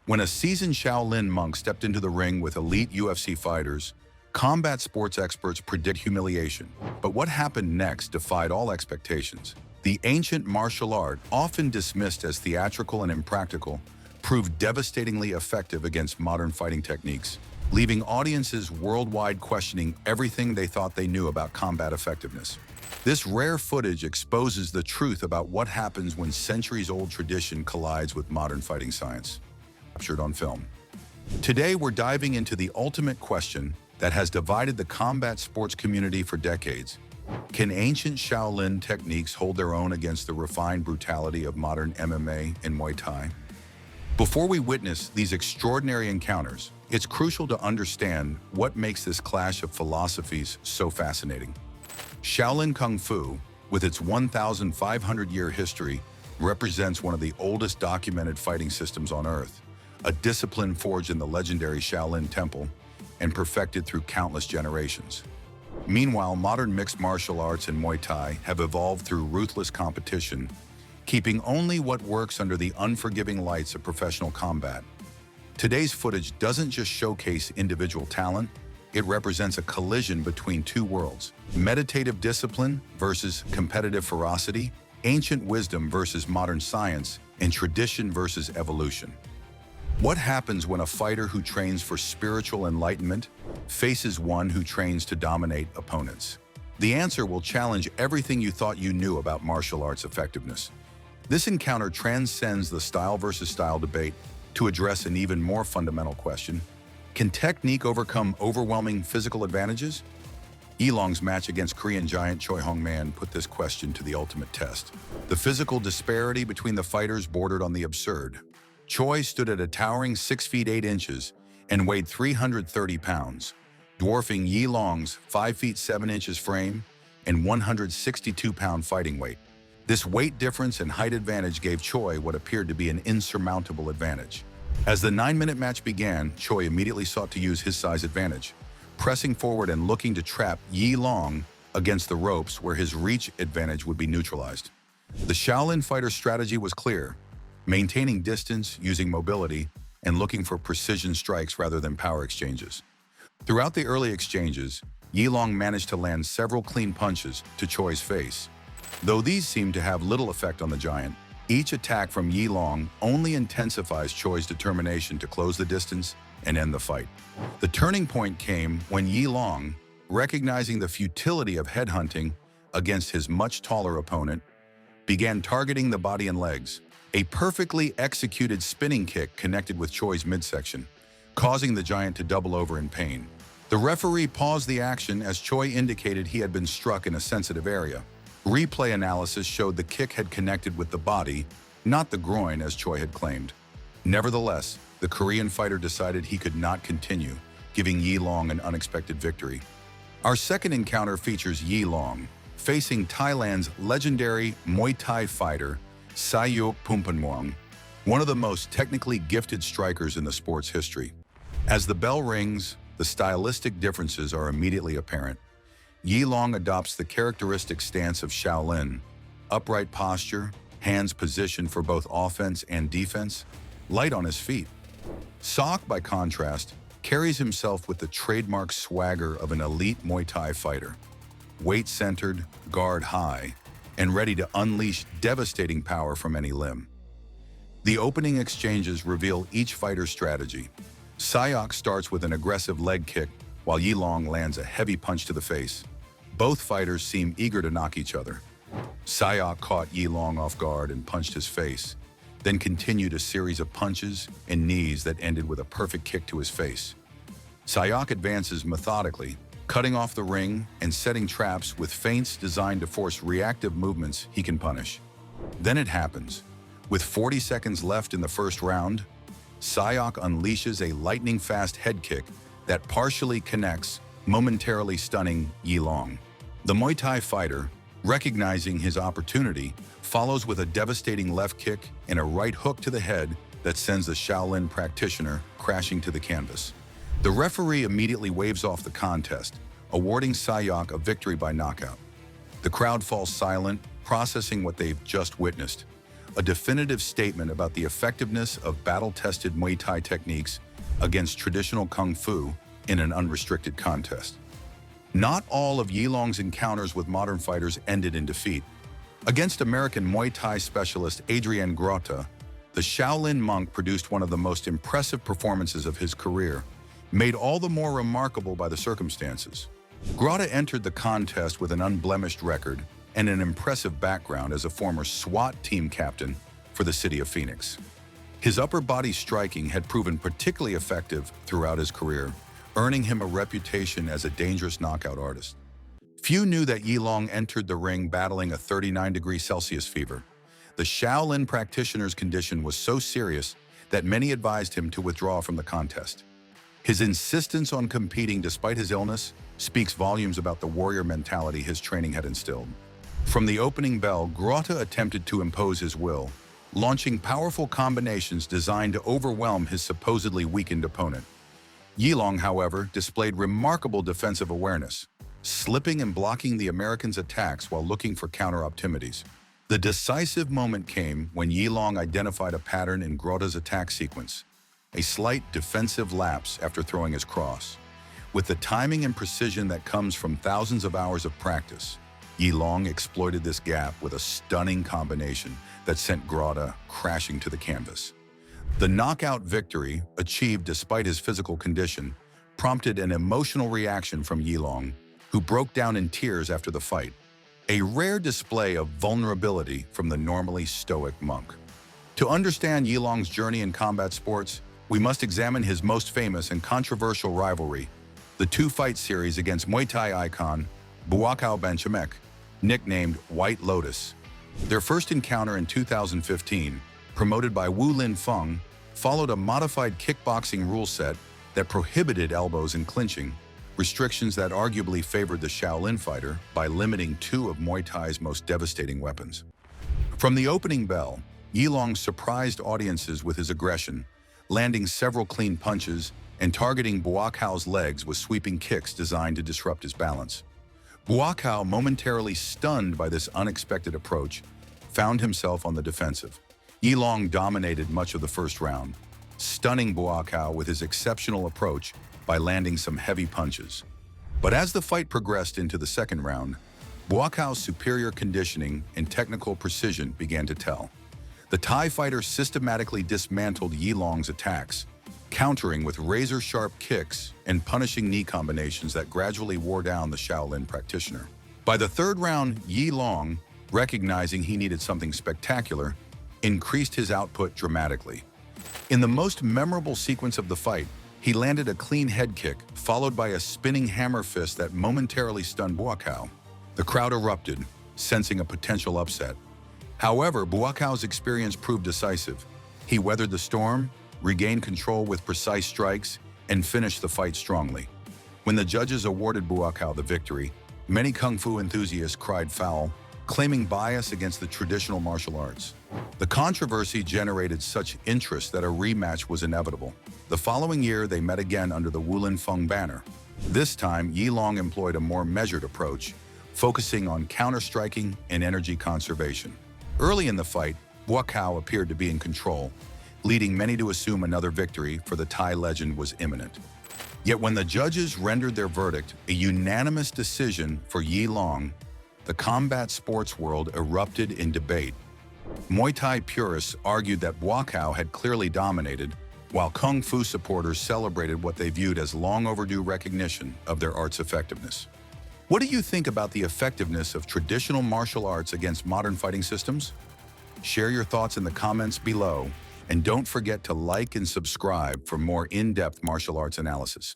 When a seasoned Shaolin monk stepped into the ring with elite UFC fighters, combat sports experts predict humiliation. But what happened next defied all expectations. The ancient martial art, often dismissed as theatrical and impractical, proved devastatingly effective against modern fighting techniques, leaving audiences worldwide questioning everything they thought they knew about combat effectiveness. This rare footage exposes the truth about what happens when centuries-old tradition collides with modern fighting science. Captured on film. Today, we're diving into the ultimate question that has divided the combat sports community for decades. Can ancient Shaolin techniques hold their own against the refined brutality of modern MMA and Muay Thai? Before we witness these extraordinary encounters, it's crucial to understand what makes this clash of philosophies so fascinating. Shaolin Kung Fu, with its 1,500-year history, represents one of the oldest documented fighting systems on Earth, a discipline forged in the legendary Shaolin Temple and perfected through countless generations. Meanwhile, modern mixed martial arts and Muay Thai have evolved through ruthless competition, keeping only what works under the unforgiving lights of professional combat. Today's footage doesn't just showcase individual talent, it represents a collision between two worlds: meditative discipline versus competitive ferocity, ancient wisdom versus modern science, and tradition versus evolution. What happens when a fighter who trains for spiritual enlightenment faces one who trains to dominate opponents? The answer will challenge everything you thought you knew about martial arts effectiveness. This encounter transcends the style versus style debate to address an even more fundamental question: can technique overcome overwhelming physical advantages? Yilong's match against Korean giant Choi Hong-man put this question to the ultimate test. The physical disparity between the fighters bordered on the absurd. Choi stood at a towering 6 feet 8 inches and weighed 330 pounds, dwarfing Yilong's 5 feet 7 inches frame and 162-pound fighting weight. This weight difference and height advantage gave Choi what appeared to be an insurmountable advantage. As the 9-minute match began, Choi immediately sought to use his size advantage, pressing forward and looking to trap Yilong against the ropes where his reach advantage would be neutralized. The Shaolin fighter's strategy was clear: maintaining distance, using mobility, and looking for precision strikes rather than power exchanges. Throughout the early exchanges, Yilong managed to land several clean punches to Choi's face. Though these seemed to have little effect on the giant, each attack from Yilong only intensifies Choi's determination to close the distance and end the fight. The turning point came when Yilong, recognizing the futility of headhunting against his much taller opponent, began targeting the body and legs. A perfectly executed spinning kick connected with Choi's midsection, causing the giant to double over in pain. The referee paused the action as Choi indicated he had been struck in a sensitive area. Replay analysis showed the kick had connected with the body, not the groin as Choi had claimed. Nevertheless, the Korean fighter decided he could not continue, giving Yilong an unexpected victory. Our second encounter features Yilong facing Thailand's legendary Muay Thai fighter, Sayuk Pumpanmuang, one of the most technically gifted strikers in the sport's history. As the bell rings, the stylistic differences are immediately apparent. Yilong adopts the characteristic stance of Shaolin: upright posture, hands positioned for both offense and defense, light on his feet. Sayuk, by contrast, carries himself with the trademark swagger of an elite Muay Thai fighter, weight-centered, guard high, and ready to unleash devastating power from any limb. The opening exchanges reveal each fighter's strategy. Sayuk starts with an aggressive leg kick, while Yilong lands a heavy punch to the face. Both fighters seem eager to knock each other. Sayuk caught Yilong off guard and punched his face, then continued a series of punches and knees that ended with a perfect kick to his face. Sayuk advances methodically, cutting off the ring and setting traps with feints designed to force reactive movements he can punish. Then it happens. With 40 seconds left in the first round, Sayuk unleashes a lightning-fast head kick that partially connects, momentarily stunning Yilong. The Muay Thai fighter, recognizing his opportunity, follows with a devastating left kick and a right hook to the head that sends the Shaolin practitioner crashing to the canvas. The referee immediately waves off the contest, awarding Sayuk a victory by knockout. The crowd falls silent, processing what they've just witnessed. a definitive statement about the effectiveness of battle-tested Muay Thai techniques against traditional Kung Fu in an unrestricted contest. Not all of Yilong's encounters with modern fighters ended in defeat. Against American Muay Thai specialist Adrian Grotta, the Shaolin monk produced one of the most impressive performances of his career, made all the more remarkable by the circumstances. Grotta entered the contest with an unblemished record and an impressive background as a former SWAT team captain for the city of Phoenix. His upper body striking had proven particularly effective throughout his career, earning him a reputation as a dangerous knockout artist. Few knew that Yilong entered the ring battling a 39°C fever. The Shaolin practitioner's condition was so serious that many advised him to withdraw from the contest. His insistence on competing despite his illness speaks volumes about the warrior mentality his training had instilled. From the opening bell, Grotta attempted to impose his will, launching powerful combinations designed to overwhelm his supposedly weakened opponent. Yilong, however, displayed remarkable defensive awareness, slipping and blocking the American's attacks while looking for counter-opportunities. The decisive moment came when Yilong identified a pattern in Grotta's attack sequence, a slight defensive lapse after throwing his cross. With the timing and precision that comes from thousands of hours of practice, Yilong exploited this gap with a stunning combination that sent Grotta crashing to the canvas. The knockout victory, achieved despite his physical condition, prompted an emotional reaction from Yilong, who broke down in tears after the fight, a rare display of vulnerability from the normally stoic monk. To understand Yilong's journey in combat sports, we must examine his most famous and controversial rivalry, the two-fight series against Muay Thai icon Buakaw Benchamek, nicknamed White Lotus. Their first encounter in 2015, promoted by Wu Lin Feng, followed a modified kickboxing rule set that prohibited elbows and clinching, restrictions that arguably favored the Shaolin fighter by limiting two of Muay Thai's most devastating weapons. From the opening bell, Yilong surprised audiences with his aggression, landing several clean punches and targeting Buakaw's legs with sweeping kicks designed to disrupt his balance. Buakaw, momentarily stunned by this unexpected approach, found himself on the defensive. Yilong dominated much of the first round, stunning Buakaw with his exceptional approach by landing some heavy punches. But as the fight progressed into the second round, Buakaw's superior conditioning and technical precision began to tell. The Thai fighter systematically dismantled Yilong's attacks, countering with razor-sharp kicks and punishing knee combinations that gradually wore down the Shaolin practitioner. By the third round, Yilong, recognizing he needed something spectacular, increased his output dramatically. In the most memorable sequence of the fight, he landed a clean head kick, followed by a spinning hammer fist that momentarily stunned Buakaw. The crowd erupted, sensing a potential upset. However, Buakaw's experience proved decisive. He weathered the storm, regained control with precise strikes, and finished the fight strongly. When the judges awarded Buakaw the victory, many Kung Fu enthusiasts cried foul, claiming bias against the traditional martial arts. The controversy generated such interest that a rematch was inevitable. The following year, they met again under the Wu Lin Feng banner. This time, Yilong employed a more measured approach, focusing on counter-striking and energy conservation. Early in the fight, Buakaw appeared to be in control, leading many to assume another victory for the Thai legend was imminent. Yet when the judges rendered their verdict, a unanimous decision for Yilong, the combat sports world erupted in debate. Muay Thai purists argued that Buakaw had clearly dominated, while Kung Fu supporters celebrated what they viewed as long overdue recognition of their art's effectiveness. What do you think about the effectiveness of traditional martial arts against modern fighting systems? Share your thoughts in the comments below, and don't forget to like and subscribe for more in-depth martial arts analysis.